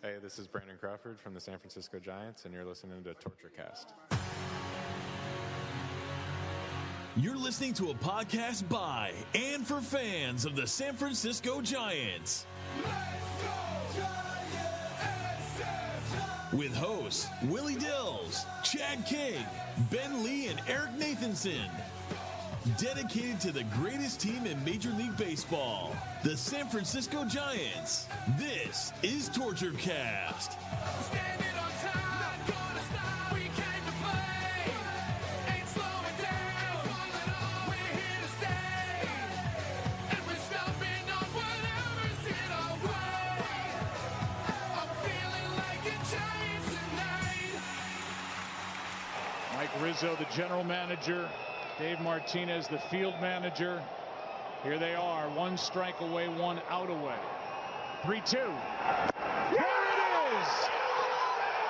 Hey, this is Brandon Crawford from the San Francisco Giants, and you're listening to TortureCast. You're listening to a podcast by and for fans of the San Francisco Giants. Let's go, Giants! With hosts Willie Dills, Chad King, Ben Lee, and Eric Nathanson. Dedicated to the greatest team in Major League Baseball, the San Francisco Giants. This is TortureCast. Standing on time, not gonna stop. We came to play, ain't slowing down. We're here to stay, and we're stomping on whatever's in our way. I'm feeling like a Giant tonight. Mike Rizzo, the general manager. Dave Martinez, the field manager. Here they are, one strike away, one out away. 3-2. Here it is!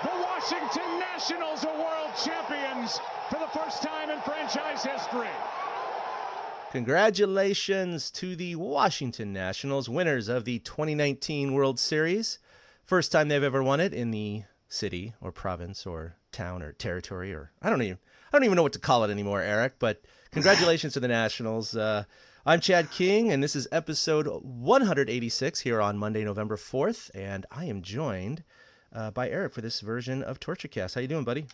The Washington Nationals are world champions for the first time in franchise history. Congratulations to the Washington Nationals, winners of the 2019 World Series. First time they've ever won it in the city or province or town or territory, or I don't even know what to call it anymore, Eric, but congratulations to the Nationals. I'm Chad King, and this is episode 186 here on Monday, November 4th, and I am joined by Eric for this version of TortureCast. How you doing, buddy?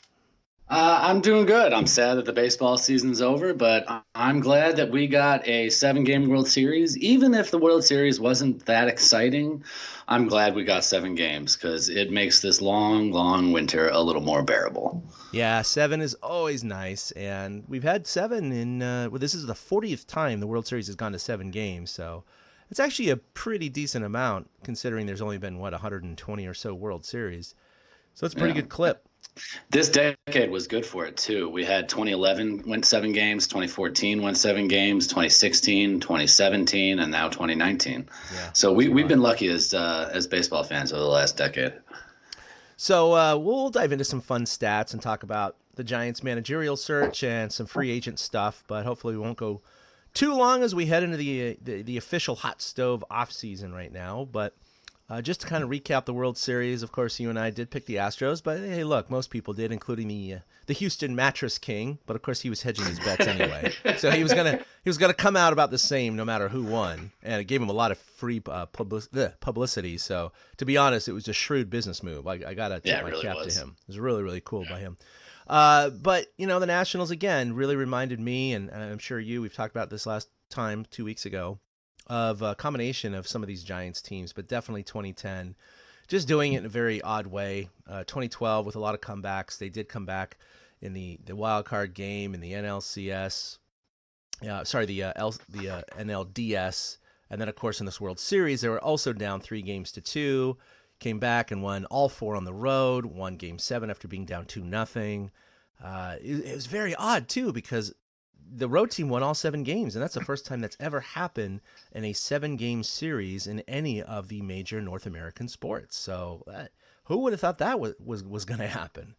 I'm doing good. I'm sad that the baseball season's over, but I'm glad that we got a 7-game World Series. Even if the World Series wasn't that exciting, I'm glad we got 7 games because it makes this long, long winter a little more bearable. Yeah, 7 is always nice, and we've had 7 in, this is the 40th time the World Series has gone to 7 games, so it's actually a pretty decent amount considering there's only been, 120 or so World Series. So it's a pretty good clip. This decade was good for it, too. We had 2011 went 7 games, 2014 went 7 games, 2016, 2017, and now 2019. Yeah, so we've been lucky as baseball fans over the last decade. So we'll dive into some fun stats and talk about the Giants' managerial search and some free agent stuff, but hopefully we won't go too long as we head into the official hot stove offseason right now. But just to kind of recap the World Series, of course, you and I did pick the Astros, but hey, look, most people did, including the Houston Mattress King. But of course, he was hedging his bets anyway, so he was gonna come out about the same no matter who won, and it gave him a lot of free publicity. So to be honest, it was a shrewd business move. I gotta tip my cap to him. It was really, really cool by him. But the Nationals again really reminded me, and I'm sure we've talked about this last time 2 weeks ago, of a combination of some of these Giants teams, but definitely 2010, just doing it in a very odd way. 2012 with a lot of comebacks. They did come back in the wild card game in the NLCS. The NLDS, and then of course in this World Series they were also down 3-2, came back and won all 4 on the road, won Game 7 after being down 2-0. It was very odd too because the road team won all 7 games, and that's the first time that's ever happened in a 7-game series in any of the major North American sports. So who would have thought that was going to happen?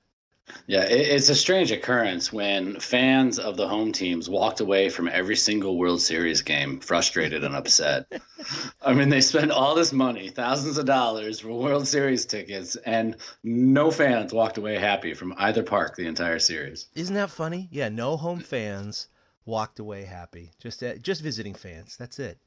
Yeah, it's a strange occurrence when fans of the home teams walked away from every single World Series game frustrated and upset. I mean, they spent all this money, thousands of dollars for World Series tickets, and no fans walked away happy from either park the entire series. Isn't that funny? Yeah, no home fans walked away happy. Just visiting fans. That's it.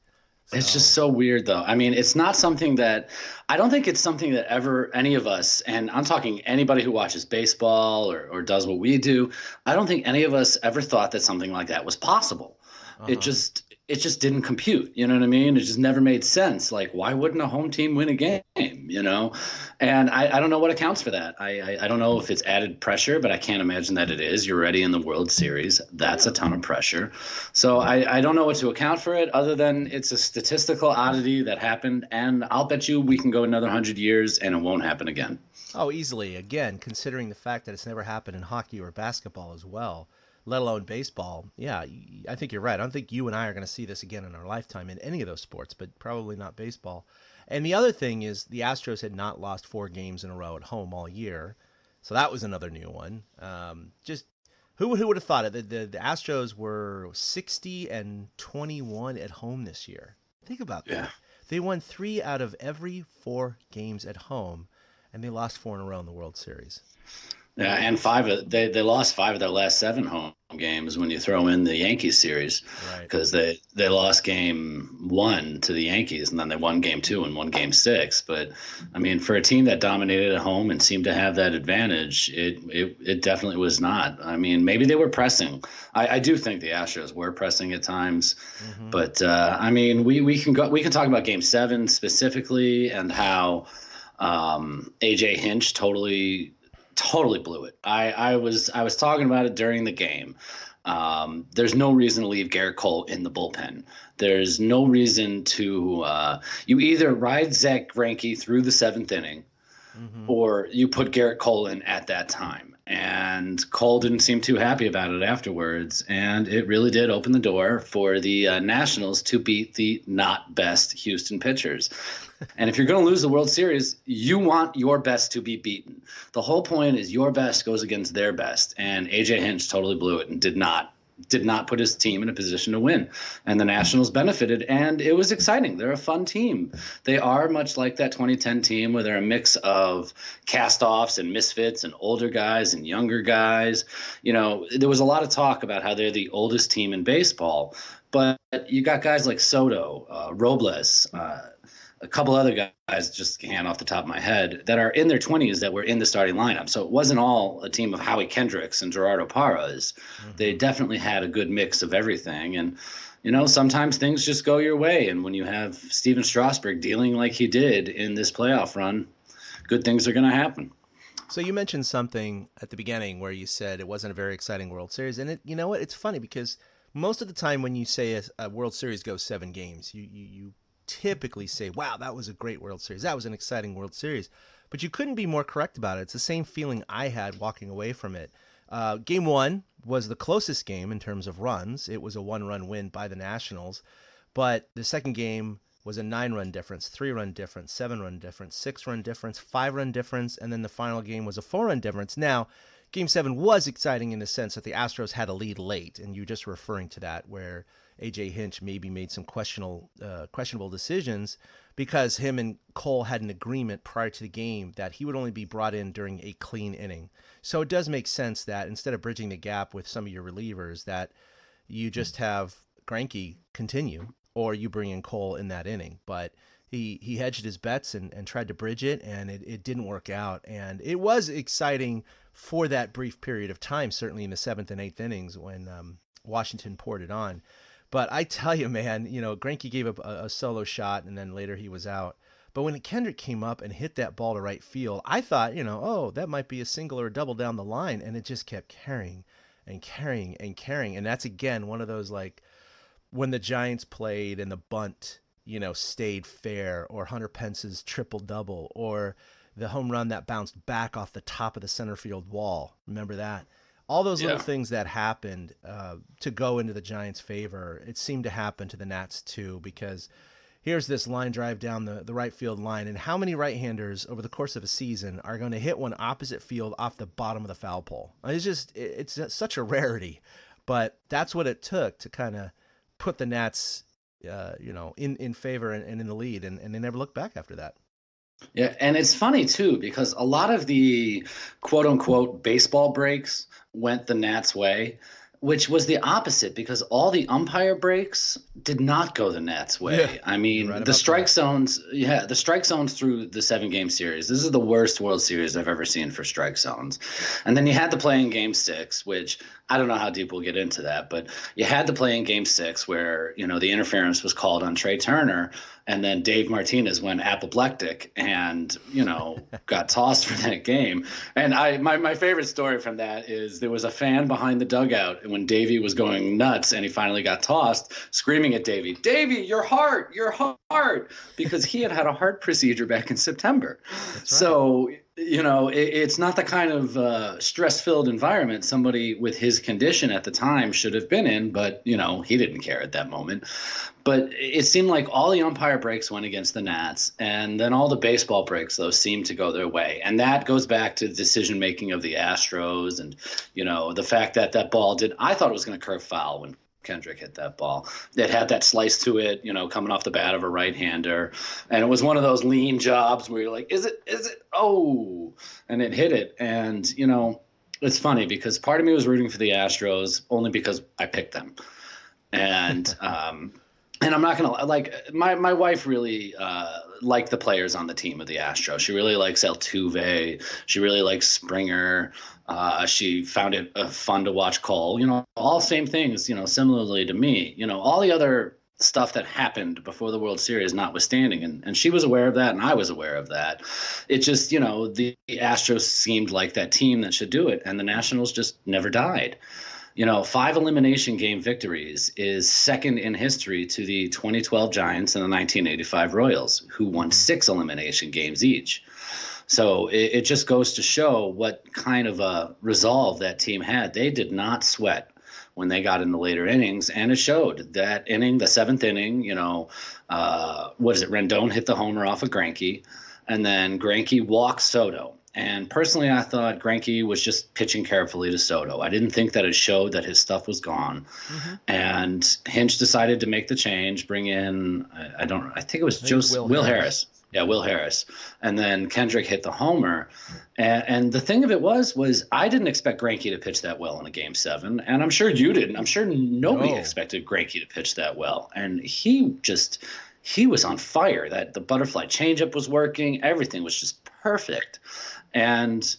So. It's just so weird, though. I mean, it's not something that I don't think it's something that ever any of us, and I'm talking anybody who watches baseball or does what we do, I don't think any of us ever thought that something like that was possible. Uh-huh. It just didn't compute. You know what I mean? It just never made sense. Like, why wouldn't a home team win a game? And I don't know what accounts for that. I don't know if it's added pressure, but I can't imagine that it is. You're already in the World Series. That's a ton of pressure. So I don't know what to account for it other than it's a statistical oddity that happened. And I'll bet you we can go another 100 years and it won't happen again. Oh, easily. Again, considering the fact that it's never happened in hockey or basketball as well, let alone baseball. Yeah, I think you're right. I don't think you and I are going to see this again in our lifetime in any of those sports, but probably not baseball. And the other thing is the Astros had not lost 4 games in a row at home all year, so that was another new one. Just who would have thought it? The Astros were 60-21 at home this year. Think about that. Yeah. They won 3 out of every 4 games at home. and they lost 4 in a row in the World Series. Yeah, and they lost 5 of their last 7 home games when you throw in the Yankees series, because they lost game 1 to the Yankees, and then they won game 2 and won game 6. But I mean, for a team that dominated at home and seemed to have that advantage, it definitely was not. I mean, maybe they were pressing. I do think the Astros were pressing at times, but I mean, we can talk about game 7 specifically and how AJ Hinch totally blew it. I was talking about it during the game. There's no reason to leave Garrett Cole in the bullpen. There's no reason to you either ride Zach Greinke through the 7th inning, or you put Garrett Cole in at that time. And Cole didn't seem too happy about it afterwards, and it really did open the door for the Nationals to beat the not best Houston pitchers. And if you're going to lose the World Series, you want your best to be beaten. The whole point is your best goes against their best, and AJ Hinch totally blew it and did not put his team in a position to win. And the Nationals benefited, and it was exciting. They're a fun team. They are much like that 2010 team, where they're a mix of cast-offs and misfits and older guys and younger guys. You know, there was a lot of talk about how they're the oldest team in baseball, but you got guys like Soto, Robles, a couple other guys, just hand off the top of my head, that are in their 20s that were in the starting lineup. So it wasn't all a team of Howie Kendricks and Gerardo Parras. They definitely had a good mix of everything. And, you know, sometimes things just go your way. And when you have Steven Strasburg dealing like he did in this playoff run, good things are going to happen. So you mentioned something at the beginning where you said it wasn't a very exciting World Series. And you know what? It's funny because most of the time when you say a World Series goes 7 games, you typically say, wow, that was a great World Series. That was an exciting World Series. But you couldn't be more correct about it. It's the same feeling I had walking away from it. Game 1 was the closest game in terms of runs. It was a 1-run win by the Nationals. But the second game was a 9-run difference, 3-run difference, 7-run difference, 6-run difference, 5-run difference, and then the final game was a 4-run difference. Now, Game 7 was exciting in the sense that the Astros had a lead late, and you're just referring to that, where AJ Hinch maybe made some questionable decisions because him and Cole had an agreement prior to the game that he would only be brought in during a clean inning. So it does make sense that instead of bridging the gap with some of your relievers, that you just have Greinke continue, or you bring in Cole in that inning. But he hedged his bets and tried to bridge it, and it didn't work out. And it was exciting for that brief period of time, certainly in the 7th and 8th innings when Washington poured it on. But I tell you, man, you know, Greinke gave up a solo shot, and then later he was out. But when Kendrick came up and hit that ball to right field, I thought, you know, oh, that might be a single or a double down the line. And it just kept carrying and carrying and carrying. And that's, again, one of those, like, when the Giants played and the bunt, you know, stayed fair, or Hunter Pence's triple-double, or the home run that bounced back off the top of the center field wall. Remember that? All those little things that happened to go into the Giants' favor, it seemed to happen to the Nats too, because here's this line drive down the right field line, and how many right-handers over the course of a season are going to hit one opposite field off the bottom of the foul pole? It's such a rarity, but that's what it took to kind of put the Nats, you know, in favor and in the lead, and they never looked back after that. Yeah, and it's funny too, because a lot of the quote unquote baseball breaks went the Nats' way, which was the opposite, because all the umpire breaks did not go the Nats' way. Yeah, I mean, the strike zones, the strike zones through the 7-game series. This is the worst World Series I've ever seen for strike zones. And then you had to play in Game 6, which I don't know how deep we'll get into that, but you had to play in Game 6 where, you know, the interference was called on Trey Turner, and then Dave Martinez went apoplectic and, you know, got tossed for that game. And my favorite story from that is there was a fan behind the dugout, and when Davey was going nuts and he finally got tossed, screaming at Davey, your heart, because he had a heart procedure back in September. Right. So, you know, it's not the kind of stress-filled environment somebody with his condition at the time should have been in, but, you know, he didn't care at that moment. But it seemed like all the umpire breaks went against the Nats, and then all the baseball breaks, though, seemed to go their way. And that goes back to the decision-making of the Astros and, you know, the fact that that ball I thought it was going to curve foul when Kendrick hit that ball. It had that slice to it, coming off the bat of a right-hander. And it was one of those lean jobs where you're like, is it? Oh, and it hit it. And, it's funny because part of me was rooting for the Astros only because I picked them. And, and I'm not going to like my wife really liked the players on the team of the Astros. She really likes Altuve. She really likes Springer. She found it fun to watch Cole. All same things, similarly to me. All the other stuff that happened before the World Series notwithstanding. And she was aware of that, and I was aware of that. It just, the Astros seemed like that team that should do it, and the Nationals just never died. 5 elimination game victories is second in history to the 2012 Giants and the 1985 Royals, who won 6 elimination games each. So it just goes to show what kind of a resolve that team had. They did not sweat when they got in the later innings, and it showed. That inning, the 7th inning, Rendon hit the homer off of Greinke, and then Greinke walked Soto. And personally, I thought Greinke was just pitching carefully to Soto. I didn't think that it showed that his stuff was gone. Mm-hmm. And Hinch decided to make the change, bring in, I think it was Will Harris. Yeah, Will Harris. And then Kendrick hit the homer. And the thing of it was I didn't expect Greinke to pitch that well in a Game 7. And I'm sure you didn't. I'm sure nobody expected Greinke to pitch that well. And he was on fire. That the butterfly changeup was working. Everything was just perfect. And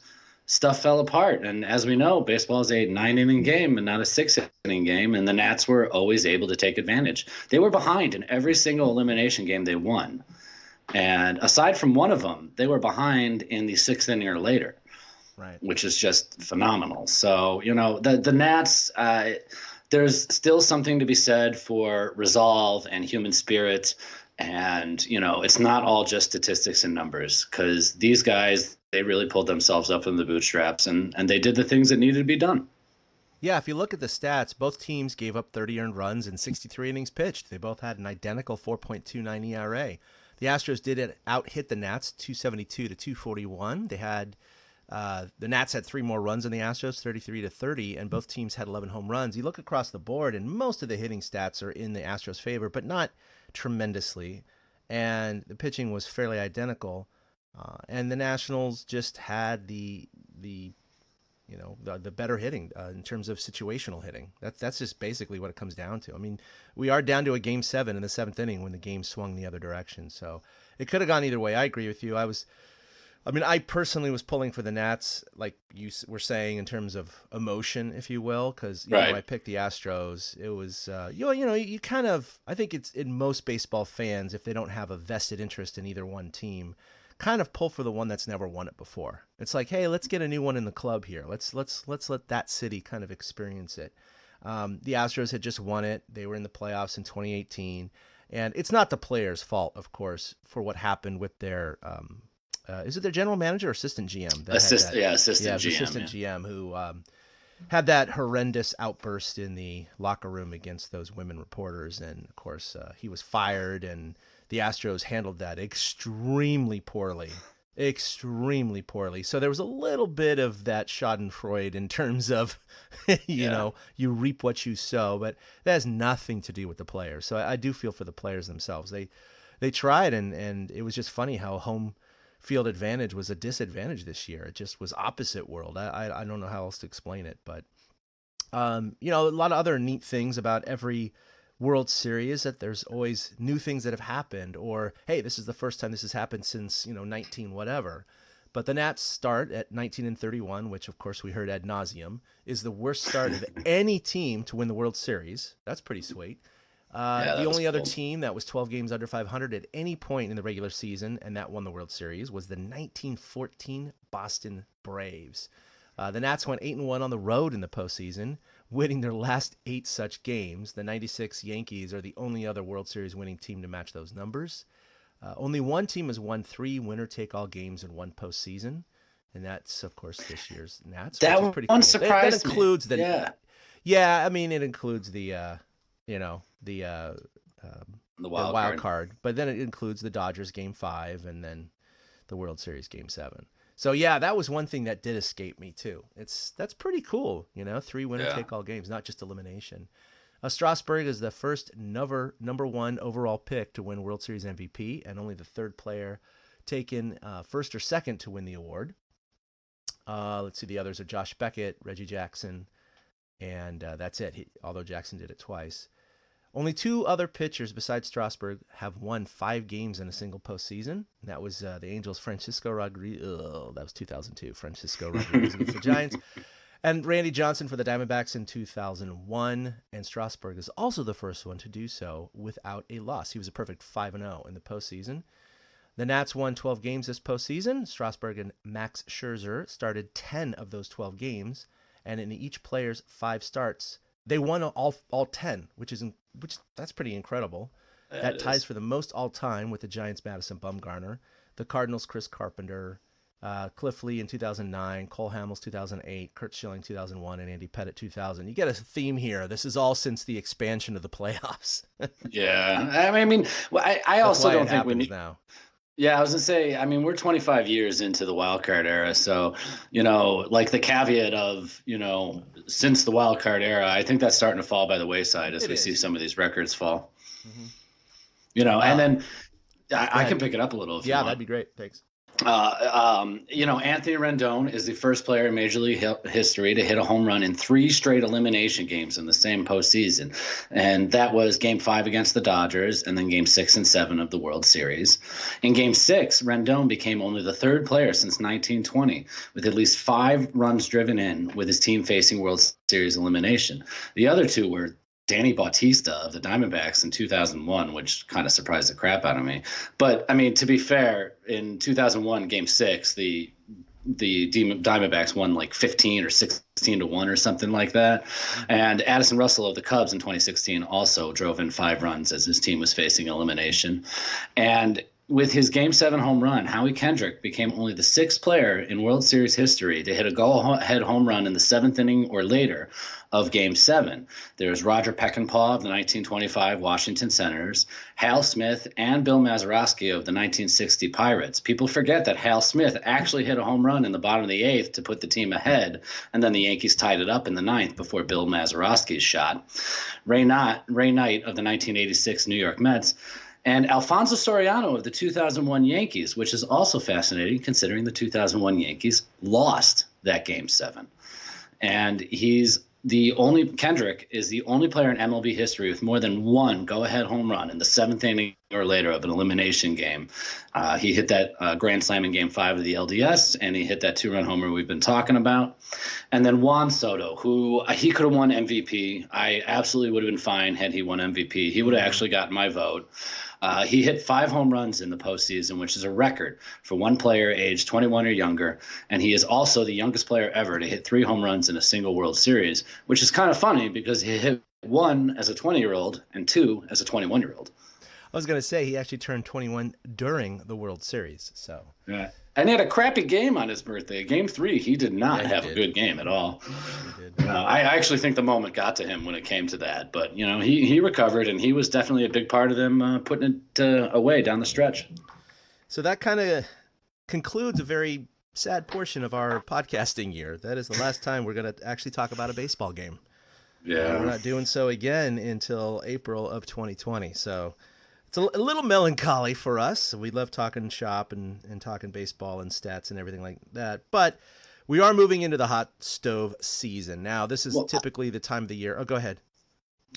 stuff fell apart. And as we know, baseball is a 9-inning game and not a 6-inning game. And the Nats were always able to take advantage. They were behind in every single elimination game they won. And aside from one of them, they were behind in the 6th inning or later, right? Which is just phenomenal. So, the Nats, there's still something to be said for resolve and human spirit. And, it's not all just statistics and numbers, because these guys, they really pulled themselves up in the bootstraps and they did the things that needed to be done. Yeah, if you look at the stats, both teams gave up 30 earned runs in 63 innings pitched. They both had an identical 4.29 ERA. The Astros did out-hit the Nats 272 to 241. They had the Nats had 3 more runs than the Astros, 33 to 30, and both teams had 11 home runs. You look across the board, and most of the hitting stats are in the Astros' favor, but not tremendously. And the pitching was fairly identical. And the Nationals just had the better hitting in terms of situational hitting. That's just basically what it comes down to. I mean, we are down to a Game 7 in the 7th inning when the game swung the other direction. So it could have gone either way. I agree with you. I personally was pulling for the Nats, like you were saying, in terms of emotion, if you will, because I picked the Astros. It was, you kind of, I think it's in most baseball fans, if they don't have a vested interest in either one team, kind of pull for the one that's never won it before. It's like, hey, let's get a new one in the club here. Let's let that city kind of experience it. The Astros had just won it. They were in the playoffs in 2018, and it's not the players' fault, of course, for what happened with their. Is it their general manager or assistant GM? Assistant GM. Assistant GM who had that horrendous outburst in the locker room against those women reporters, and of course he was fired, and the Astros handled that extremely poorly. So there was a little bit of that schadenfreude in terms of, you reap what you sow, but that has nothing to do with the players. So I do feel for the players themselves. They tried, and it was just funny how home field advantage was a disadvantage this year. It just was opposite world. I don't know how else to explain it, but a lot of other neat things about every World Series, that there's always new things that have happened, or hey, this is the first time this has happened since 19 whatever. But the Nats start at 19-31, which of course we heard ad nauseum, is the worst start of any team to win the World Series. That's pretty sweet. The only other team that was 12 games under 500 at any point in the regular season and that won the World Series was the 1914 Boston Braves. The Nats went 8-1 on the road in the postseason, winning their last 8 such games. The 96 Yankees are the only other World Series winning team to match those numbers. Only one team has won 3 winner-take-all games in one postseason, and that's, of course, this year's Nats. That which is pretty one cool. surprised that includes me. It includes the wild card, but then it includes the Dodgers Game 5 and then the World Series Game 7. So yeah, that was one thing that did escape me too. That's pretty cool, 3 winner take all games, not just elimination. Strasburg is the first number one overall pick to win World Series MVP, and only the third player taken first or second to win the award. Let's see, the others are Josh Beckett, Reggie Jackson, and that's it, although Jackson did it twice. Only two other pitchers besides Strasburg have won 5 games in a single postseason. That was the Angels' Francisco Rodriguez. That was 2002. Francisco Rodriguez against the Giants. And Randy Johnson for the Diamondbacks in 2001. And Strasburg is also the first one to do so without a loss. He was a perfect 5-0 in the postseason. The Nats won 12 games this postseason. Strasburg and Max Scherzer started 10 of those 12 games. And in each player's 5 starts, they won all 10, which that's pretty incredible. That ties for the most all time with the Giants' Madison Bumgarner, the Cardinals' Chris Carpenter, Cliff Lee in 2009, Cole Hamels 2008, Kurt Schilling 2001, and Andy Pettitte 2000. You get a theme here. This is all since the expansion of the playoffs. Yeah, I mean, I also don't think we need now. Yeah, I was gonna say, I mean, we're 25 years into the wild card era, so, like the caveat of, since the wild card era, I think that's starting to fall by the wayside as we see some of these records fall. Mm-hmm. And then I can pick it up a little if you want. That'd be great. Thanks. Anthony Rendon is the first player in Major League history to hit a home run in 3 straight elimination games in the same postseason. And that was Game 5 against the Dodgers and then Game 6 and 7 of the World Series. In Game 6, Rendon became only the 3rd player since 1920 with at least 5 runs driven in with his team facing World Series elimination. The other 2 were Danny Bautista of the Diamondbacks in 2001, which kind of surprised the crap out of me. But, I mean, to be fair, in 2001, Game 6, the Diamondbacks won like 15 or 16-1 or something like that. And Addison Russell of the Cubs in 2016 also drove in 5 runs as his team was facing elimination. And with his Game 7 home run, Howie Kendrick became only the 6th player in World Series history to hit a go-ahead home run in the 7th inning or later of Game 7. There's Roger Peckinpah of the 1925 Washington Senators, Hal Smith, and Bill Mazeroski of the 1960 Pirates. People forget that Hal Smith actually hit a home run in the bottom of the 8th to put the team ahead, and then the Yankees tied it up in the 9th before Bill Mazeroski's shot. Ray Knight of the 1986 New York Mets, and Alfonso Soriano of the 2001 Yankees, which is also fascinating considering the 2001 Yankees lost that Game 7. And Kendrick is the only player in MLB history with more than 1 go-ahead home run in the 7th inning or later of an elimination game. He hit that grand slam in Game 5 of the LDS, and he hit that 2-run homer we've been talking about. And then Juan Soto, who he could have won MVP. I absolutely would have been fine had he won MVP. He would have actually gotten my vote. He hit 5 home runs in the postseason, which is a record for one player aged 21 or younger. And he is also the youngest player ever to hit 3 home runs in a single World Series, which is kind of funny because he hit 1 as a 20-year-old and 2 as a 21-year-old. I was going to say he actually turned 21 during the World Series. So yeah. And he had a crappy game on his birthday. Game 3, he did not have a good game at all. He did. I actually think the moment got to him when it came to that. But, he recovered, and he was definitely a big part of them putting it away down the stretch. So that kind of concludes a very sad portion of our podcasting year. That is the last time we're going to actually talk about a baseball game. Yeah. We're not doing so again until April of 2020. So it's a little melancholy for us. We love talking shop and talking baseball and stats and everything like that. But we are moving into the hot stove season. Now, this is typically the time of the year. Oh, go ahead.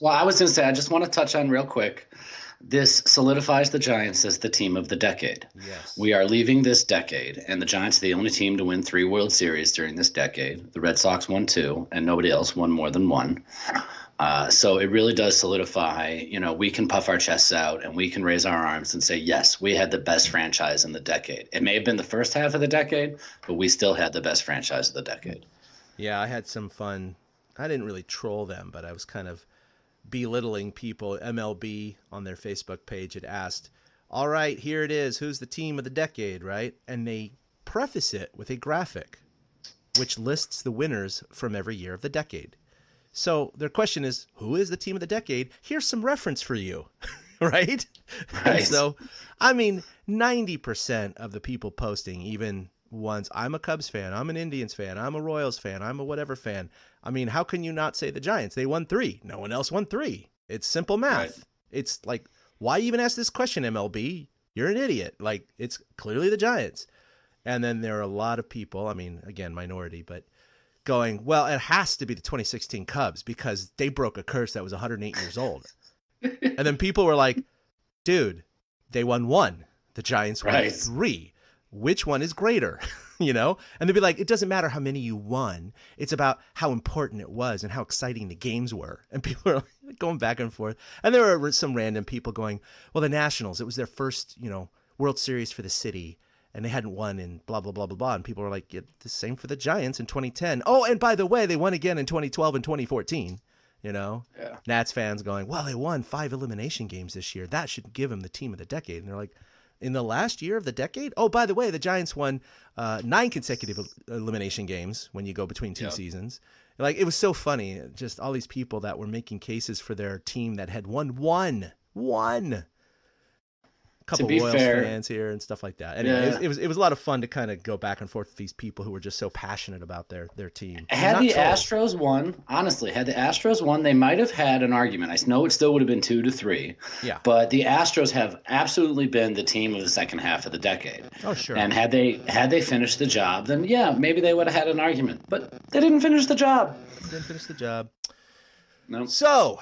Well, I was going to say, I just want to touch on real quick. This solidifies the Giants as the team of the decade. Yes. We are leaving this decade, and the Giants are the only team to win 3 World Series during this decade. The Red Sox won 2, and nobody else won more than 1. So it really does solidify, we can puff our chests out and we can raise our arms and say, yes, we had the best franchise in the decade. It may have been the first half of the decade, but we still had the best franchise of the decade. Yeah, I had some fun. I didn't really troll them, but I was kind of belittling people. MLB on their Facebook page had asked, all right, here it is. Who's the team of the decade, right? And they preface it with a graphic, which lists the winners from every year of the decade. So their question is, who is the team of the decade? Here's some reference for you, right? Right. So, I mean, 90% of the people posting, even ones. I'm a Cubs fan. I'm an Indians fan. I'm a Royals fan. I'm a whatever fan. I mean, how can you not say the Giants? They won 3. No one else won 3. It's simple math. Right. It's like, why even ask this question, MLB? You're an idiot. Like, it's clearly the Giants. And then there are a lot of people, I mean, again, minority, but going, well, it has to be the 2016 Cubs because they broke a curse that was 108 years old. And then people were like, dude, they won 1. The Giants won 3. Which one is greater? You know? And they'd be like, it doesn't matter how many you won. It's about how important it was and how exciting the games were. And people are like going back and forth. And there were some random people going, well, the Nationals, it was their first, World Series for the city. And they hadn't won in blah, blah, blah, blah, blah. And people were like, yeah, the same for the Giants in 2010. Oh, and by the way, they won again in 2012 and 2014. Yeah. Nats fans going, well, they won 5 elimination games this year. That should give them the team of the decade. And they're like, in the last year of the decade? Oh, by the way, the Giants won 9 consecutive elimination games when you go between 2 seasons. Like, it was so funny. Just all these people that were making cases for their team that had won one. Couple Royals fans here and stuff like that. Anyway, it was a lot of fun to kind of go back and forth with these people who were just so passionate about their team. Had the Astros won, honestly, they might have had an argument. I know it still would have been 2-3. Yeah. But the Astros have absolutely been the team of the second half of the decade. Oh, sure. And had they finished the job, then maybe they would have had an argument. But they didn't finish the job. No. So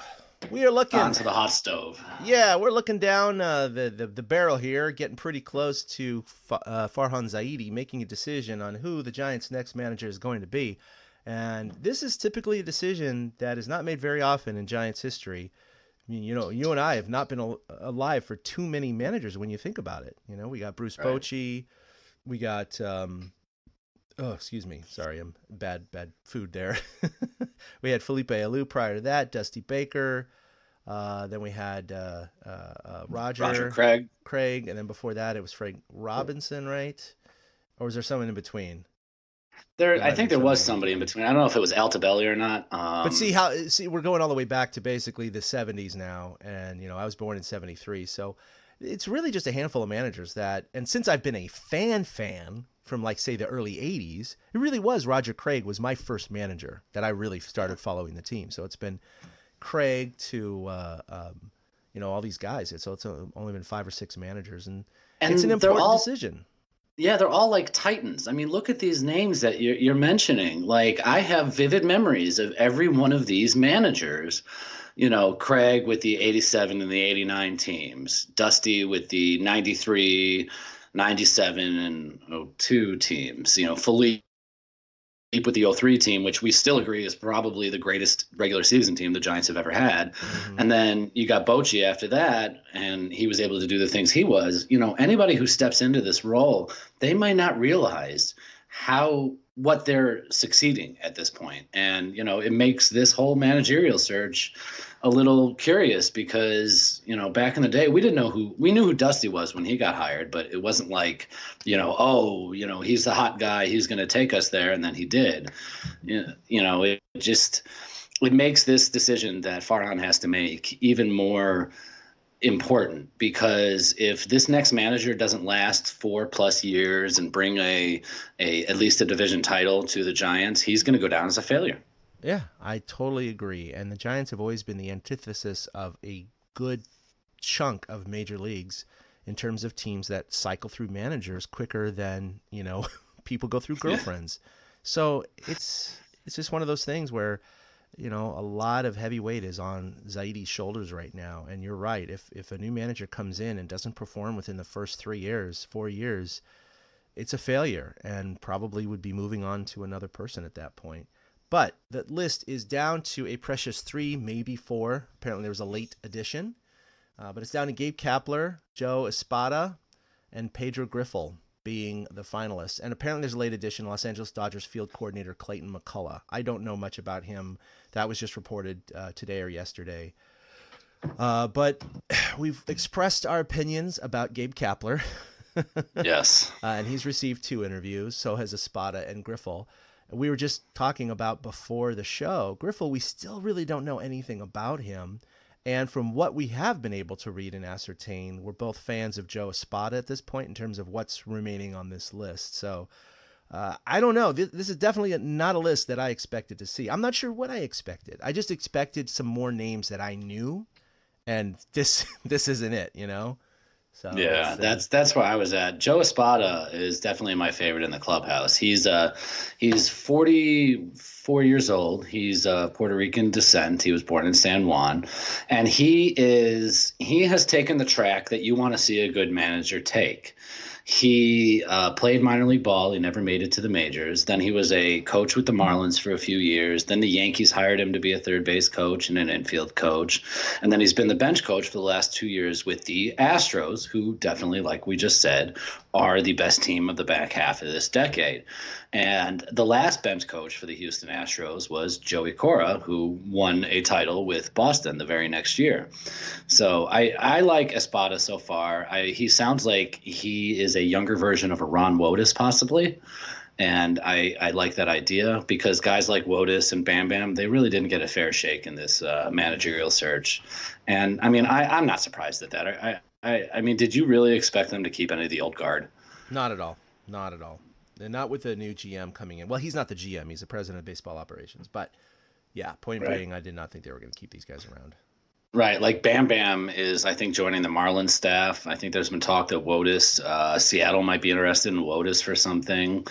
we are looking onto the hot stove. Yeah, we're looking down the barrel here, getting pretty close to Farhan Zaidi making a decision on who the Giants' next manager is going to be. And this is typically a decision that is not made very often in Giants history. I mean, you and I have not been alive for too many managers when you think about it. We got Bruce Bochy, we got excuse me, sorry, I'm bad food there. We had Felipe Alou prior to that, Dusty Baker. Then we had Roger Craig, and then before that it was Frank Robinson, right? Or was there someone in between? I think there was somebody in between. I don't know if it was Altobelli or not. But see, we're going all the way back to basically the 70s now, and I was born in 73, so it's really just a handful of managers that. And since I've been a fan from say the early 80s, it really was Roger Craig was my first manager that I really started following the team. So it's been Craig to all these guys. So it's only been 5 or 6 managers, and it's an important decision. Yeah, they're all like titans. I mean, look at these names that you're mentioning. Like, I have vivid memories of every one of these managers. Craig with the 87 and the 89 teams, Dusty with the 93, 97, and 02 teams. Philippe with the 03 team, which we still agree is probably the greatest regular season team the Giants have ever had. Mm-hmm. And then you got Bochy after that, and he was able to do the things he was. Anybody who steps into this role, they might not realize what they're succeeding at this point. And, it makes this whole managerial search a little curious because, back in the day, we knew who Dusty was when he got hired, but it wasn't like, he's the hot guy, he's going to take us there. And then he did. It makes this decision that Farhan has to make even more important, because if this next manager doesn't last 4+ years and bring at least a division title to the Giants, he's going to go down as a failure. Yeah, I totally agree. And the Giants have always been the antithesis of a good chunk of major leagues in terms of teams that cycle through managers quicker than, people go through girlfriends. Yeah. So it's just one of those things where, a lot of heavy weight is on Zaidi's shoulders right now. And you're right. If a new manager comes in and doesn't perform within the first 4 years, it's a failure and probably would be moving on to another person at that point. But the list is down to a precious 3, maybe 4. Apparently there was a late addition. But it's down to Gabe Kapler, Joe Espada, and Pedro Griffel being the finalists. And apparently there's a late addition, Los Angeles Dodgers field coordinator Clayton McCullough. I don't know much about him. That was just reported today or yesterday. But we've expressed our opinions about Gabe Kapler. Yes. And he's received 2 interviews. So has Espada and Griffel. We were just talking about before the show, Griffel, we still really don't know anything about him. And from what we have been able to read and ascertain, we're both fans of Joe Espada at this point in terms of what's remaining on this list. So I don't know. This is definitely not a list that I expected to see. I'm not sure what I expected. I just expected some more names that I knew, and this isn't it, you know? So Yeah, that's where I was at. Joe Espada is definitely my favorite in the clubhouse. He's 44 years old. He's Puerto Rican descent. He was born in San Juan, and he has taken the track that you want to see a good manager take. He played minor league ball. He never made it to the majors. Then he was a coach with the Marlins for a few years. Then the Yankees hired him to be a third base coach and an infield coach. And then he's been the bench coach for the last 2 years with the Astros, who definitely, like we just said, are the best team of the back half of this decade. And the last bench coach for the Houston Astros was Joey Cora, who won a title with Boston the very next year. So I like Espada so far. He sounds like he is a younger version of a Ron Wotus, possibly. And I like that idea because guys like Wotus and Bam Bam, they really didn't get a fair shake in this managerial search. And I mean, I'm not surprised at that. I mean, did you really expect them to keep any of the old guard? not at all. Not at all. And not with the new GM coming in. Well, he's not the GM. He's the president of baseball operations. But yeah, point Right. being, I did not think they were going to keep these guys around. Right, like Bam Bam is, I think, joining the Marlins staff. I think there's been talk that Wotus, Seattle might be interested in Wotus for something.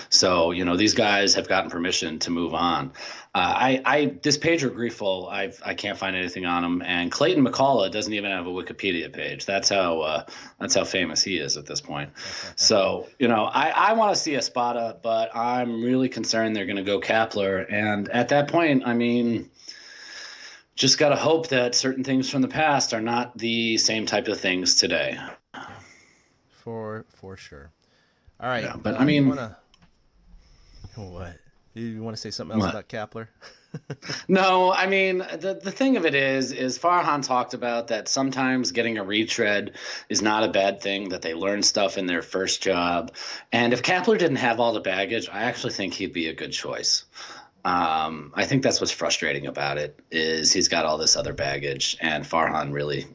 So, these guys have gotten permission to move on. This Pedro Grifol, I can't find anything on him, and Clayton McCullough doesn't even have a Wikipedia page. That's how famous he is at this point. So, I want to see Espada, but I'm really concerned they're going to go Kapler, and at that point, I mean, just got to hope that certain things from the past are not the same type of things today. For sure. All right, Yeah, but I mean, what? You want to say something else What? about Kapler? no, I mean, the thing of it is Farhan talked about that sometimes getting a retread is not a bad thing, that they learn stuff in their first job. And if Kapler didn't have all the baggage, I actually think he'd be a good choice. I think that's what's frustrating about it is he's got all this other baggage and Farhan really,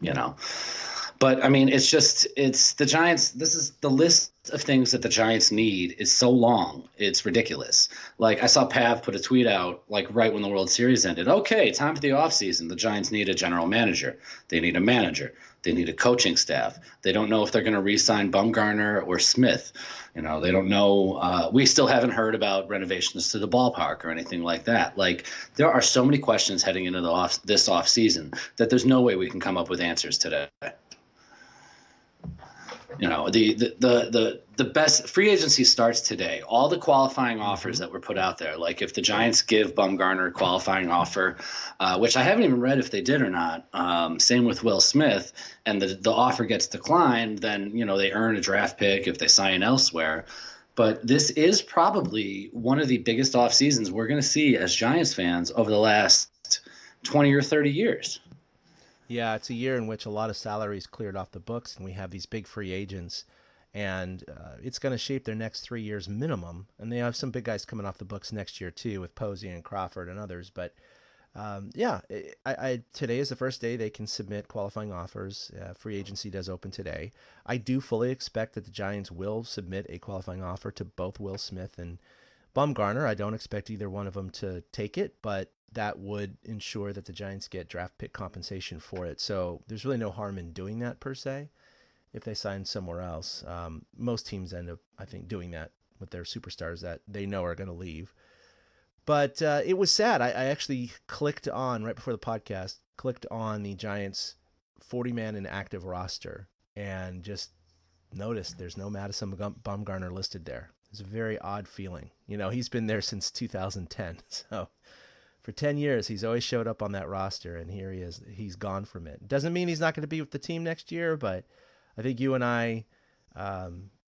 but I mean, it's the Giants. This is the list of things that the Giants need is so long. It's ridiculous. Like I saw Pav put a tweet out like right when the World Series ended. Okay, time for the offseason. The Giants need a general manager. They need a manager. They need a coaching staff. They don't know if they're going to re-sign Bumgarner or Smith. They don't know. We still haven't heard about renovations to the ballpark or anything like that. Like there are so many questions heading into this offseason that there's no way we can come up with answers today. The best free agency starts today. All the qualifying offers that were put out there, like if the Giants give Bumgarner a qualifying offer, which I haven't even read if they did or not. Same with Will Smith, and the offer gets declined, then they earn a draft pick if they sign elsewhere. But this is probably one of the biggest off seasons we're going to see as Giants fans over the last 20 or 30 years. Yeah, it's a year in which a lot of salaries cleared off the books, and we have these big free agents, and it's going to shape their next 3 years minimum. And they have some big guys coming off the books next year too, with Posey and Crawford and others. But today is the first day they can submit qualifying offers. Free agency does open today. I do fully expect that the Giants will submit a qualifying offer to both Will Smith and Bumgarner. I don't expect either one of them to take it, but that would ensure that the Giants get draft pick compensation for it. So there's really no harm in doing that per se if they sign somewhere else. Most teams end up, I think, doing that with their superstars that they know are going to leave. But it was sad. I actually clicked on, right before the podcast, the Giants 40-man inactive roster and just noticed there's no Madison Bumgarner listed there. It's a very odd feeling. He's been there since 2010. So for 10 years, he's always showed up on that roster, and here he is. He's gone from it. Doesn't mean he's not going to be with the team next year, but I think you and I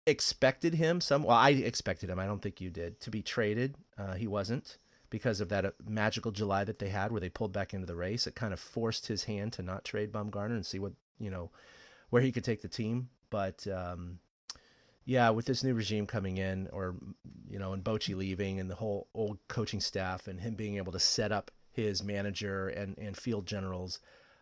expected him. I expected him. I don't think you did, to be traded. He wasn't, because of that magical July that they had where they pulled back into the race. It kind of forced his hand to not trade Bumgarner and see where he could take the team. But yeah, with this new regime coming in, and Bochy leaving and the whole old coaching staff and him being able to set up his manager and field generals,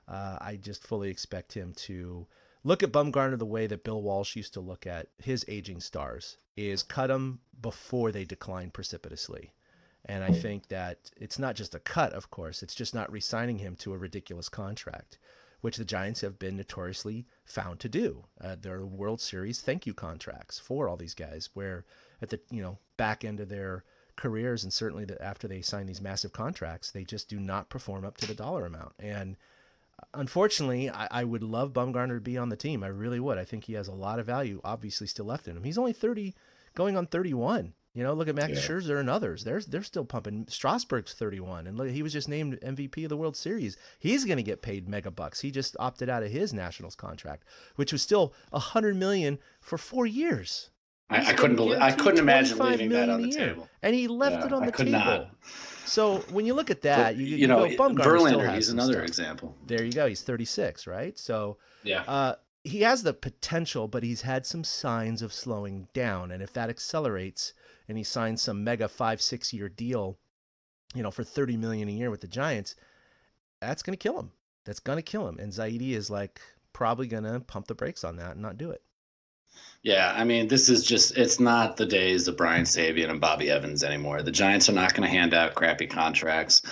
I just fully expect him to look at Bumgarner the way that Bill Walsh used to look at his aging stars, is cut them before they decline precipitously. And I think that it's not just a cut, of course. It's just not re-signing him to a ridiculous contract, which the Giants have been notoriously found to do. There are World Series thank you contracts for all these guys, where at the back end of their careers, and certainly after they sign these massive contracts, they just do not perform up to the dollar amount. And unfortunately, I would love Bumgarner to be on the team. I really would. I think he has a lot of value, obviously, still left in him. He's only 30, going on 31. Look at Max Scherzer and others. They're still pumping. Strasburg's 31, and look, he was just named MVP of the World Series. He's going to get paid mega bucks. He just opted out of his Nationals contract, which was still $100 million for 4 years. I couldn't imagine leaving that on the table. And he left it on the table. Not. So when you look at that, you go, Bumgarner Verlander, he's another example. There you go. He's 36, right? So yeah. He has the potential, but he's had some signs of slowing down. And if that accelerates and he signs some mega 5-6 year deal, for $30 million a year with the Giants, that's going to kill him. That's going to kill him. And Zaidi is probably going to pump the brakes on that and not do it. Yeah, I mean, it's not the days of Brian Sabian and Bobby Evans anymore. The Giants are not going to hand out crappy contracts.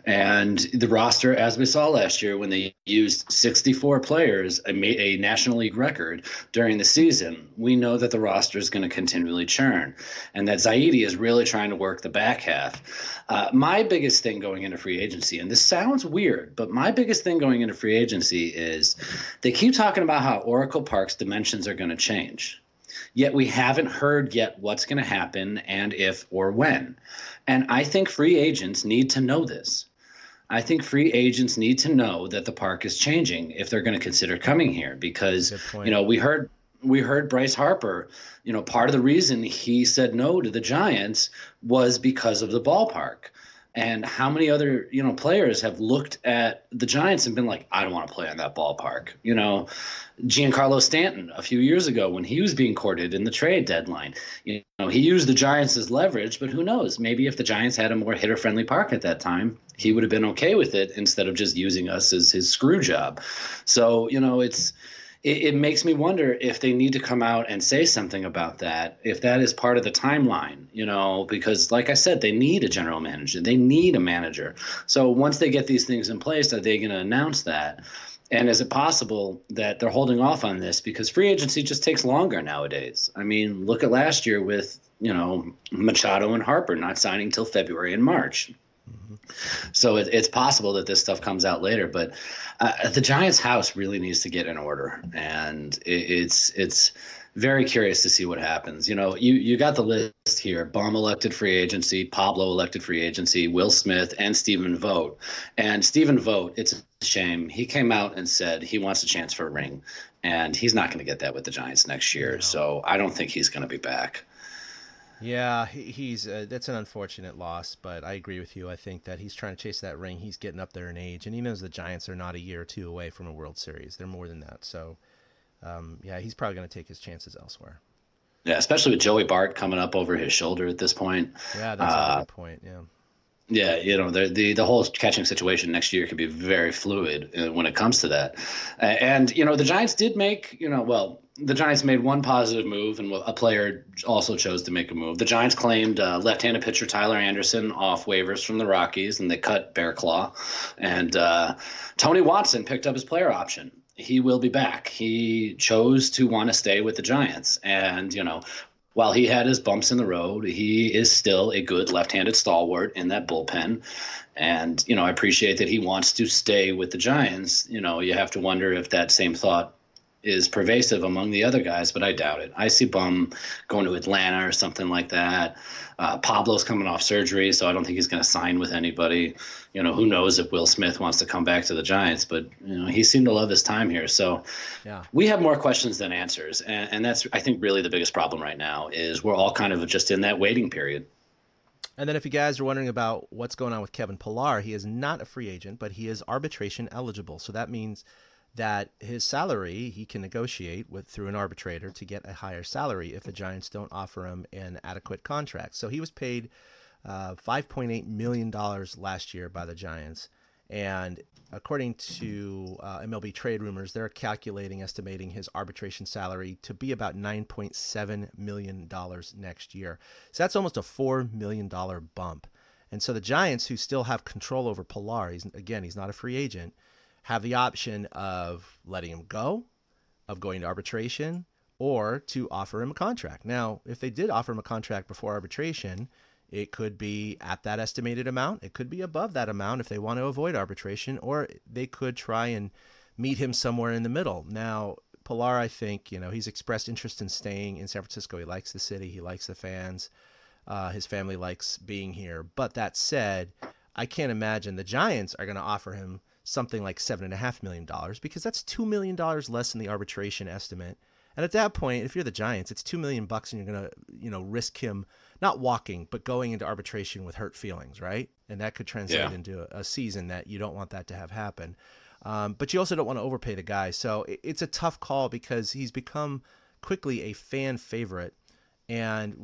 And the roster, as we saw last year when they used 64 players, a National League record during the season, we know that the roster is going to continually churn. And that Zaidi is really trying to work the back half. My biggest thing going into free agency, and this sounds weird, but my biggest thing going into free agency is they keep talking about how Oracle Park's dimensions are going to change. Yet we haven't heard yet what's going to happen and if or when. And I think free agents need to know this. I think free agents need to know that the park is changing if they're going to consider coming here, because, we heard Bryce Harper, part of the reason he said no to the Giants was because of the ballpark. And how many other, players have looked at the Giants and been like, I don't want to play on that ballpark. Giancarlo Stanton a few years ago when he was being courted in the trade deadline, he used the Giants as leverage, but who knows? Maybe if the Giants had a more hitter-friendly park at that time, he would have been okay with it instead of just using us as his screw job. So, it makes me wonder if they need to come out and say something about that, if that is part of the timeline, because like I said, they need a general manager. They need a manager. So once they get these things in place, are they going to announce that? And is it possible that they're holding off on this because free agency just takes longer nowadays? I mean, look at last year with, Machado and Harper not signing till February and March. So it's possible that this stuff comes out later, but the Giants' house really needs to get in order, and it's very curious to see what happens. You got the list here: Baum elected free agency, Pablo elected free agency, Will Smith, and Stephen Vogt. And Stephen Vogt, it's a shame. He came out and said he wants a chance for a ring, and he's not going to get that with the Giants next year. No. So I don't think he's going to be back. Yeah, he's that's an unfortunate loss, but I agree with you. I think that he's trying to chase that ring. He's getting up there in age, and he knows the Giants are not a year or two away from a World Series. They're more than that. So, he's probably going to take his chances elsewhere. Yeah, especially with Joey Bart coming up over his shoulder at this point. Yeah, that's a good point, yeah. Yeah, the whole catching situation next year could be very fluid when it comes to that. And, the Giants did make, the Giants made one positive move, and a player also chose to make a move. The Giants claimed left-handed pitcher Tyler Anderson off waivers from the Rockies, and they cut Bear Claw. And Tony Watson picked up his player option. He will be back. He chose to want to stay with the Giants. And, while he had his bumps in the road, he is still a good left-handed stalwart in that bullpen. And, I appreciate that he wants to stay with the Giants. You have to wonder if that same thought is pervasive among the other guys, but I doubt it. I see Bum going to Atlanta or something like that. Pablo's coming off surgery, so I don't think he's going to sign with anybody. Who knows if Will Smith wants to come back to the Giants, but he seemed to love his time here. So we have more questions than answers, and that's, I think, really the biggest problem right now is we're all kind of just in that waiting period. And then if you guys are wondering about what's going on with Kevin Pillar, he is not a free agent, but he is arbitration eligible. So that means that his salary he can negotiate through an arbitrator to get a higher salary if the Giants don't offer him an adequate contract. So he was paid $5.8 million last year by the Giants, And according to MLB Trade Rumors, they're estimating his arbitration salary to be about $9.7 million next year. So that's almost a $4 million bump. And so the Giants, who still have control over Pilar, he's not a free agent, have the option of letting him go, of going to arbitration, or to offer him a contract. Now, if they did offer him a contract before arbitration, it could be at that estimated amount. It could be above that amount if they want to avoid arbitration, or they could try and meet him somewhere in the middle. Now, Pilar, I think, he's expressed interest in staying in San Francisco. He likes the city. He likes the fans. His family likes being here. But that said, I can't imagine the Giants are going to offer him something like $7.5 million, because that's $2 million less than the arbitration estimate. And at that point, if you're the Giants, it's $2 million and you're going to, risk him not walking, but going into arbitration with hurt feelings, right? And that could translate into a season that you don't want that to have happen. But you also don't want to overpay the guy. So it's a tough call because he's become quickly a fan favorite. And,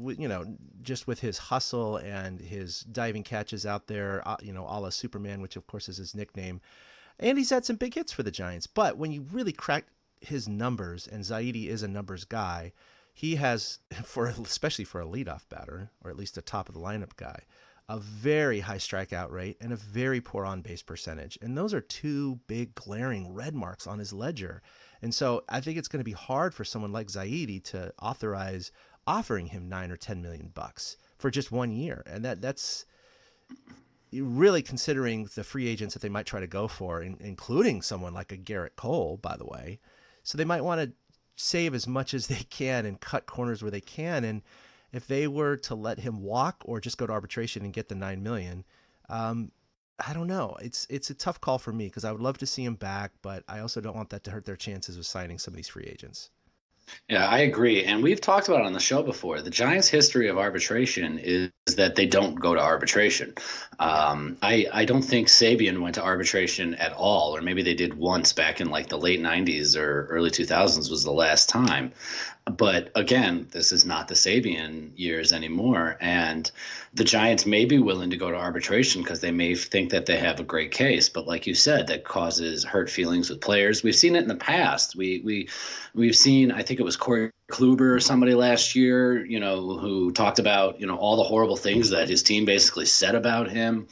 just with his hustle and his diving catches out there, a la Superman, which of course is his nickname. And he's had some big hits for the Giants. But when you really crack his numbers, and Zaidi is a numbers guy, he has, especially for a leadoff batter, or at least a top of the lineup guy, a very high strikeout rate and a very poor on-base percentage. And those are two big glaring red marks on his ledger. And so I think it's going to be hard for someone like Zaidi to authorize offering him $9 or $10 million for just 1 year. And that's really considering the free agents that they might try to go for, including someone like a Garrett Cole, by the way. So they might want to save as much as they can and cut corners where they can. And if they were to let him walk or just go to arbitration and get the $9 million, I don't know. It's a tough call for me because I would love to see him back, but I also don't want that to hurt their chances of signing some of these free agents. Yeah, I agree. And we've talked about it on the show before. The Giants' history of arbitration is that they don't go to arbitration. I don't think Sabian went to arbitration at all, or maybe they did once back in like the late 90s or early 2000s was the last time. But again, this is not the Sabian years anymore. And the Giants may be willing to go to arbitration because they may think that they have a great case. But like you said, that causes hurt feelings with players. We've seen it in the past. We've seen, I think it was Corey Kluber or somebody last year, who talked about, all the horrible things that his team basically said about him.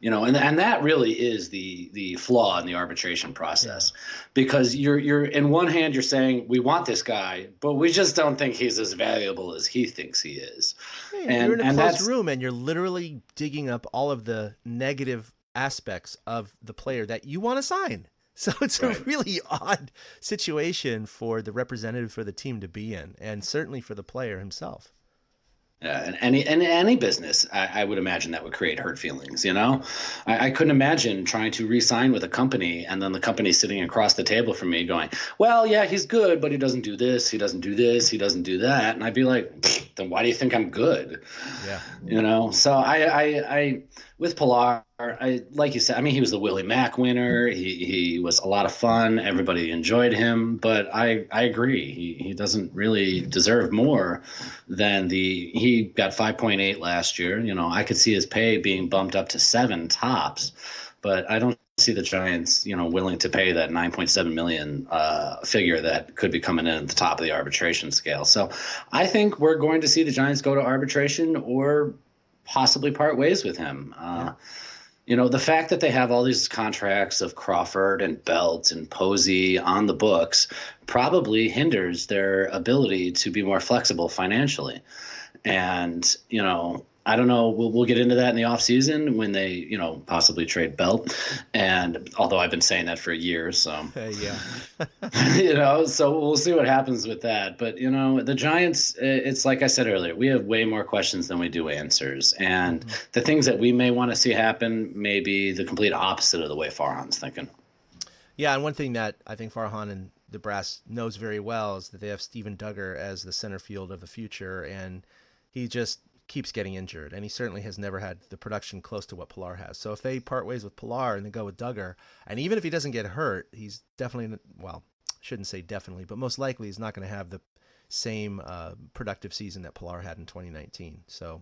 And that really is the flaw in the arbitration process, because you're in one hand, you're saying we want this guy, but we just don't think he's as valuable as he thinks he is. Yeah, you're in a closed room and you're literally digging up all of the negative aspects of the player that you want to sign. So it's a really odd situation for the representative for the team to be in, and certainly for the player himself. And any business, I would imagine that would create hurt feelings. I couldn't imagine trying to re-sign with a company and then the company sitting across the table from me going, well, yeah, he's good, but he doesn't do this, he doesn't do this, he doesn't do that. And I'd be like, then why do you think I'm good? Yeah. So I with Pilar, like you said, I mean, he was the Willie Mack winner. He was a lot of fun. Everybody enjoyed him, but I agree. He doesn't really deserve more than he got 5.8 last year. I could see his pay being bumped up to 7 tops, but I don't see the Giants, willing to pay that 9.7 million figure that could be coming in at the top of the arbitration scale. So I think we're going to see the Giants go to arbitration or possibly part ways with him. The fact that they have all these contracts of Crawford and Belt and Posey on the books probably hinders their ability to be more flexible financially. And, I don't know. We'll get into that in the offseason when they, possibly trade Belt. And although I've been saying that for years, so so we'll see what happens with that. But the Giants, it's like I said earlier, we have way more questions than we do answers, and the things that we may want to see happen may be the complete opposite of the way Farhan's thinking. Yeah, and one thing that I think Farhan and the brass knows very well is that they have Steven Duggar as the center field of the future, and he just keeps getting injured, and he certainly has never had the production close to what Pilar has. So if they part ways with Pilar and they go with Duggar, and even if he doesn't get hurt, he's definitely, well, shouldn't say definitely, but most likely he's not going to have the same productive season that Pilar had in 2019. So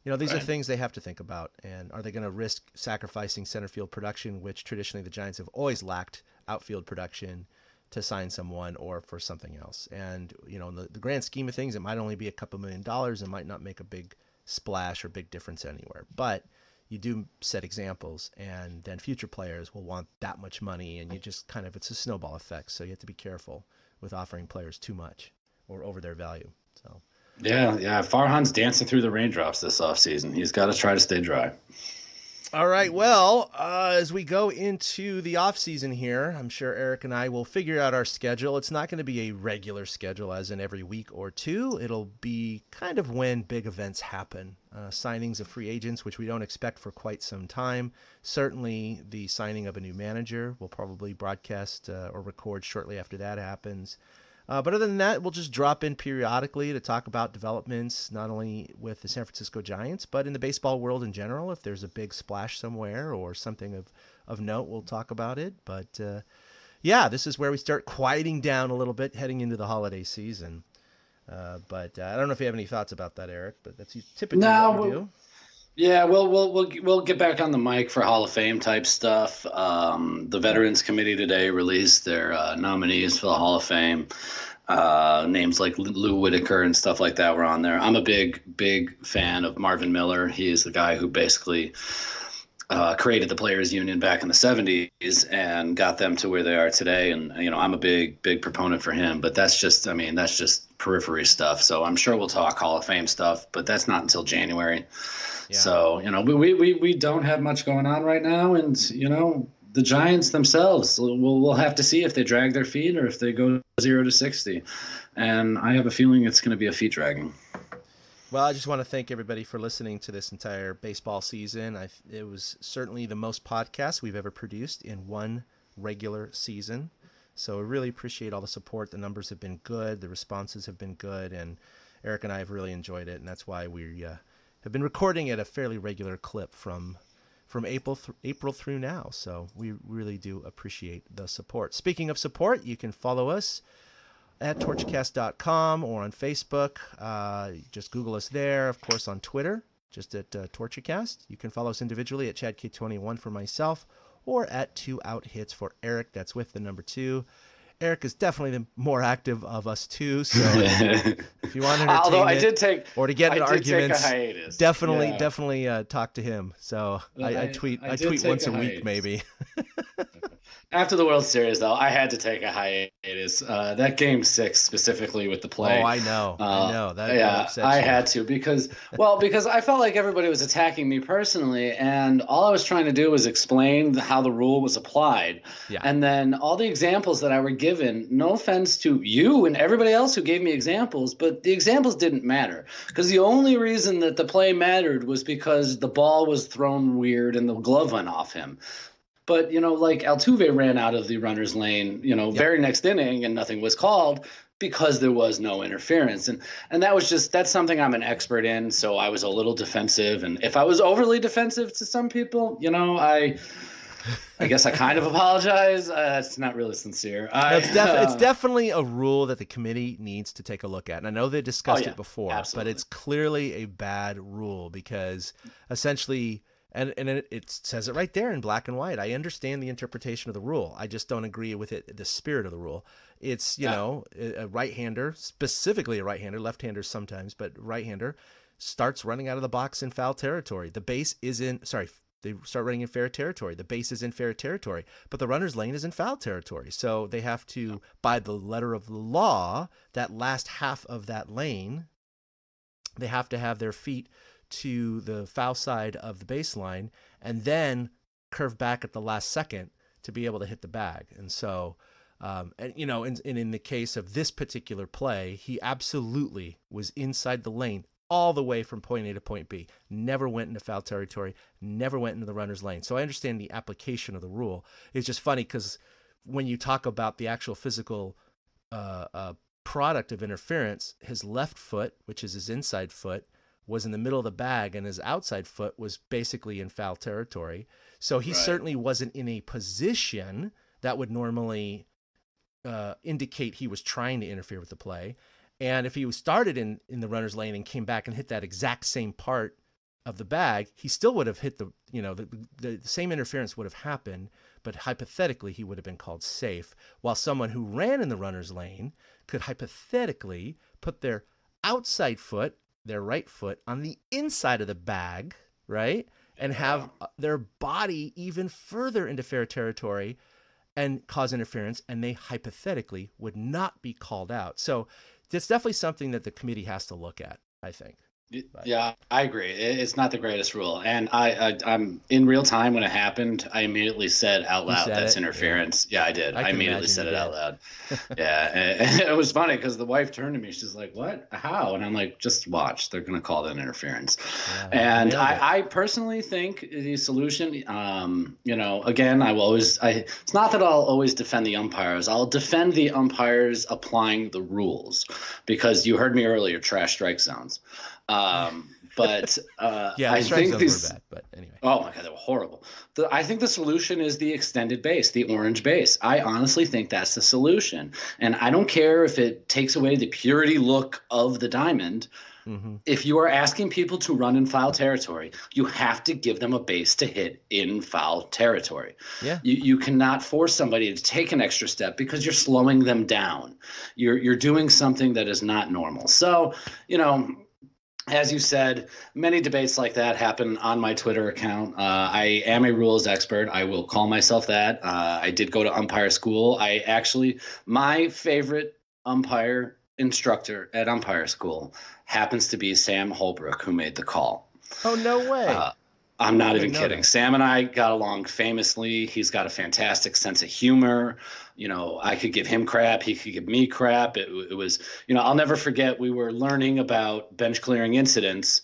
these are things they have to think about. And are they going to risk sacrificing center field production, which traditionally the Giants have always lacked outfield production, to sign someone or for something else? And, in the grand scheme of things, it might only be a couple $1 million. It might not make a big splash or big difference anywhere. But you do set examples, and then future players will want that much money, and you just it's a snowball effect. So you have to be careful with offering players too much or over their value. So. Yeah. Farhan's dancing through the raindrops this offseason. He's got to try to stay dry. All right. Well, as we go into the offseason here, I'm sure Eric and I will figure out our schedule. It's not going to be a regular schedule as in every week or two. It'll be kind of when big events happen. Signings of free agents, which we don't expect for quite some time. Certainly the signing of a new manager. We'll probably broadcast or record shortly after that happens. But other than that, we'll just drop in periodically to talk about developments, not only with the San Francisco Giants, but in the baseball world in general. If there's a big splash somewhere or something of note, we'll talk about it. But this is where we start quieting down a little bit heading into the holiday season. But I don't know if you have any thoughts about that, Eric, but that's typically what we do. Yeah, we'll get back on the mic for Hall of Fame type stuff. The Veterans Committee today released their nominees for the Hall of Fame. Names like Lou Whitaker and stuff like that were on there. I'm a big fan of Marvin Miller. He is the guy who basically created the Players Union back in the 70s and got them to where they are today. And, I'm a big proponent for him, but that's just periphery stuff. So I'm sure we'll talk Hall of Fame stuff, but that's not until January. Yeah. So, we don't have much going on right now. And, the Giants themselves, we'll have to see if they drag their feet or if they go 0-60. And I have a feeling it's going to be a feet dragging. Well, I just want to thank everybody for listening to this entire baseball season. It was certainly the most podcasts we've ever produced in one regular season. So I really appreciate all the support. The numbers have been good. The responses have been good. And Eric and I have really enjoyed it. And that's why we have been recording at a fairly regular clip from April through now. So we really do appreciate the support. Speaking of support, you can follow us at TortureCast.com or on Facebook. Just Google us there. Of course, on Twitter, just at TortureCast. You can follow us individually at ChadK21 for myself or at 2 Out Hits for Eric. That's with the number 2. Eric is definitely the more active of us two, so if you want entertainment although I did take, or to get into arguments, take a hiatus. definitely talk to him. So I tweet once a week maybe. After the World Series, though, I had to take a hiatus. That Game 6 specifically with the play. Oh, I know. That I had to because I felt like everybody was attacking me personally, and all I was trying to do was explain how the rule was applied. Yeah. And then all the examples that I were given, no offense to you and everybody else who gave me examples, but the examples didn't matter because the only reason that the play mattered was because the ball was thrown weird and the glove went off him. But, like Altuve ran out of the runner's lane, very next inning and nothing was called because there was no interference. And that's something I'm an expert in. So I was a little defensive. And if I was overly defensive to some people, I guess I kind of apologize. It's not really sincere. It's definitely a rule that the committee needs to take a look at. And I know they discussed it before, absolutely. But it's clearly a bad rule because essentially – And it says it right there in black and white. I understand the interpretation of the rule. I just don't agree with it, the spirit of the rule. It's, a right-hander, specifically a right-hander, left-handers sometimes, but right-hander starts running out of the box in foul territory. They start running in fair territory. The base is in fair territory, but the runner's lane is in foul territory. So they have to, by the letter of the law, that last half of that lane, they have to have their feet to the foul side of the baseline and then curve back at the last second to be able to hit the bag. And so, in the case of this particular play, he absolutely was inside the lane all the way from point A to point B, never went into foul territory, never went into the runner's lane. So I understand the application of the rule. It's just funny because when you talk about the actual physical product of interference, his left foot, which is his inside foot, was in the middle of the bag, and his outside foot was basically in foul territory. So he certainly wasn't in a position that would normally indicate he was trying to interfere with the play. And if he started in the runner's lane and came back and hit that exact same part of the bag, he still would have hit the same interference would have happened, but hypothetically he would have been called safe, while someone who ran in the runner's lane could hypothetically put their outside foot, their right foot, on the inside of the bag, right? And have their body even further into fair territory and cause interference, and they hypothetically would not be called out. So it's definitely something that the committee has to look at, I think. Yeah, I agree. It's not the greatest rule. And I'm in real time when it happened, I immediately said out loud, that's interference. Yeah, I did. I immediately said it out loud. Yeah. And it was funny because the wife turned to me. She's like, what? How? And I'm like, just watch. They're going to call that interference. Yeah, and I personally think the solution, again, it's not that I'll always defend the umpires. I'll defend the umpires applying the rules, because you heard me earlier, trash strike zones. But I think these were bad, but anyway. Oh my God, they were horrible. I think the solution is the extended base, the orange base. I honestly think that's the solution. And I don't care if it takes away the purity look of the diamond. Mm-hmm. If you are asking people to run in foul territory, you have to give them a base to hit in foul territory. Yeah. You cannot force somebody to take an extra step because you're slowing them down. You're doing something that is not normal. So, as you said, many debates like that happen on my Twitter account. I am a rules expert. I will call myself that. I did go to umpire school. My favorite umpire instructor at umpire school happens to be Sam Holbrook, who made the call. Oh, no way. I'm not even kidding. Sam and I got along famously. He's got a fantastic sense of humor. I could give him crap. He could give me crap. It was, I'll never forget, we were learning about bench clearing incidents.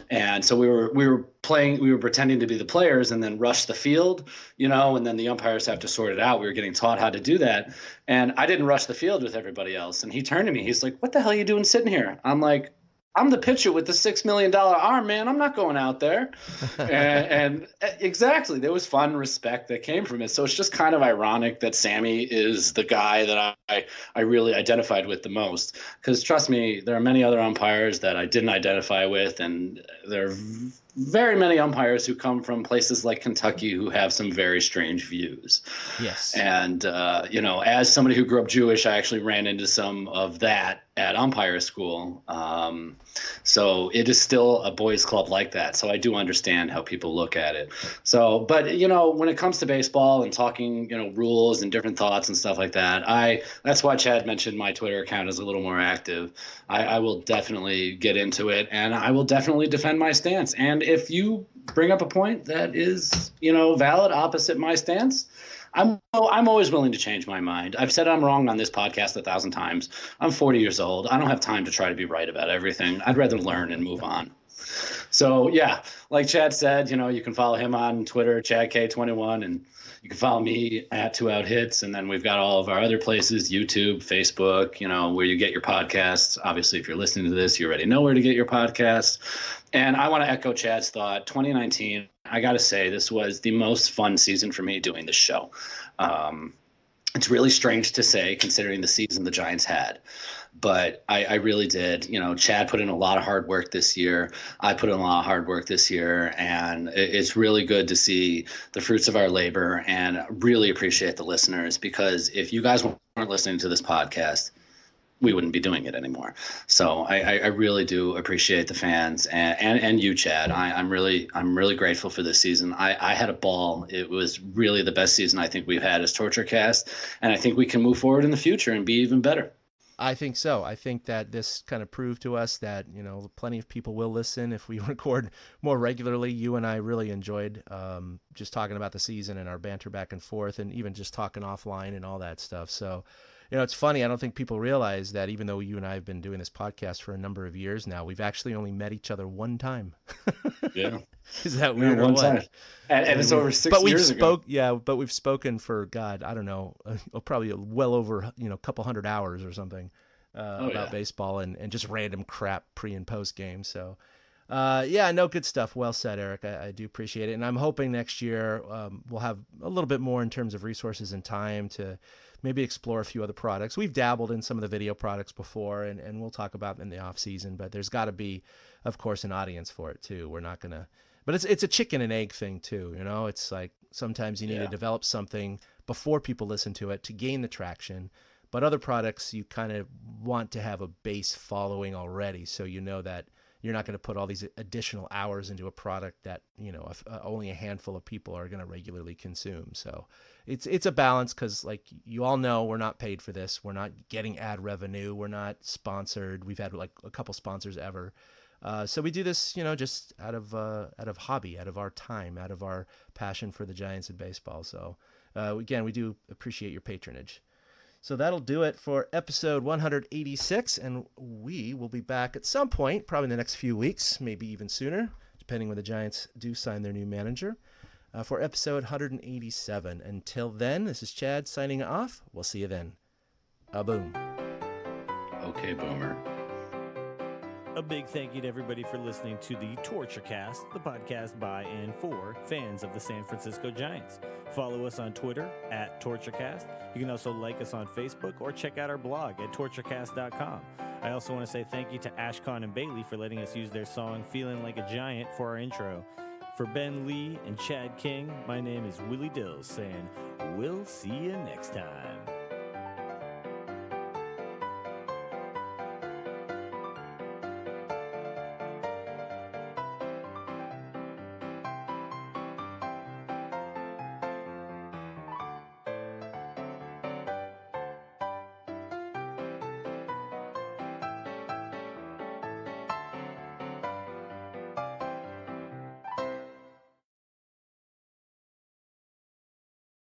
And so we were pretending to be the players and then rush the field, and then the umpires have to sort it out. We were getting taught how to do that. And I didn't rush the field with everybody else. And he turned to me. He's like, what the hell are you doing sitting here? I'm like, I'm the pitcher with the $6 million arm, man. I'm not going out there. and exactly, there was fun respect that came from it. So it's just kind of ironic that Sammy is the guy that I really identified with the most. Because trust me, there are many other umpires that I didn't identify with, and there are very many umpires who come from places like Kentucky who have some very strange views. Yes. And, as somebody who grew up Jewish, I actually ran into some of that at umpire school. So it is still a boys club like that. So I do understand how people look at it. So, but, when it comes to baseball and talking, rules and different thoughts and stuff like that, that's why Chad mentioned my Twitter account is a little more active. I will definitely get into it, and I will definitely defend my stance. And if you bring up a point that is, valid opposite my stance, I'm always willing to change my mind. I've said I'm wrong on this podcast 1,000 times. I'm 40 years old. I don't have time to try to be right about everything. I'd rather learn and move on. So, yeah, like Chad said, you can follow him on Twitter, ChadK21, and you can follow me at 2OutHits. And then we've got all of our other places, YouTube, Facebook, where you get your podcasts. Obviously, if you're listening to this, you already know where to get your podcasts. And I want to echo Chad's thought. 2019, I got to say, this was the most fun season for me doing this show. It's really strange to say, considering the season the Giants had. But I really did. Chad put in a lot of hard work this year. I put in a lot of hard work this year. And it's really good to see the fruits of our labor, and really appreciate the listeners, because if you guys weren't listening to this podcast, we wouldn't be doing it anymore. So I really do appreciate the fans and you, Chad. I'm really grateful for this season. I had a ball. It was really the best season I think we've had as TortureCast, and I think we can move forward in the future and be even better. I think so. I think that this kind of proved to us that, plenty of people will listen if we record more regularly. You and I really enjoyed just talking about the season and our banter back and forth, and even just talking offline and all that stuff. So, it's funny. I don't think people realize that even though you and I have been doing this podcast for a number of years now, we've actually only met each other one time. Yeah. Is that weird? One time. And it's over 6 years ago. Yeah, but we've spoken for, God, I don't know, probably well over, a couple hundred hours or something about baseball and just random crap pre and post game. So, good stuff. Well said, Eric. I do appreciate it. And I'm hoping next year we'll have a little bit more in terms of resources and time to maybe explore a few other products. We've dabbled in some of the video products before, and we'll talk about them in the off season, but there's got to be of course, an audience for it too. We're not gonna, but it's a chicken and egg thing too. You know, it's like sometimes you need to develop something before people listen to it to gain the traction. But other products, you kind of want to have a base following already, so you know that you're not going to put all these additional hours into a product that, you know, only a handful of people are going to regularly consume. So it's a balance, because like you all know, we're not paid for this. We're not getting ad revenue. We're not sponsored. We've had like a couple sponsors ever. So we do this, you know, just out of hobby, out of our time, out of our passion for the Giants and baseball. So again, we do appreciate your patronage. So that'll do it for episode 186, and we will be back at some point, probably in the next few weeks, maybe even sooner, depending when the Giants do sign their new manager, for episode 187. Until then, this is Chad signing off. We'll see you then. Boom. Okay, Boomer. A big thank you to everybody for listening to the TortureCast, the podcast by and for fans of the San Francisco Giants. Follow us on Twitter at TortureCast. You can also like us on Facebook or check out our blog at TortureCast.com. I also want to say thank you to Ashcon and Bailey for letting us use their song Feeling Like a Giant for our intro. For Ben Lee and Chad King, my name is Willie Dills saying, we'll see you next time.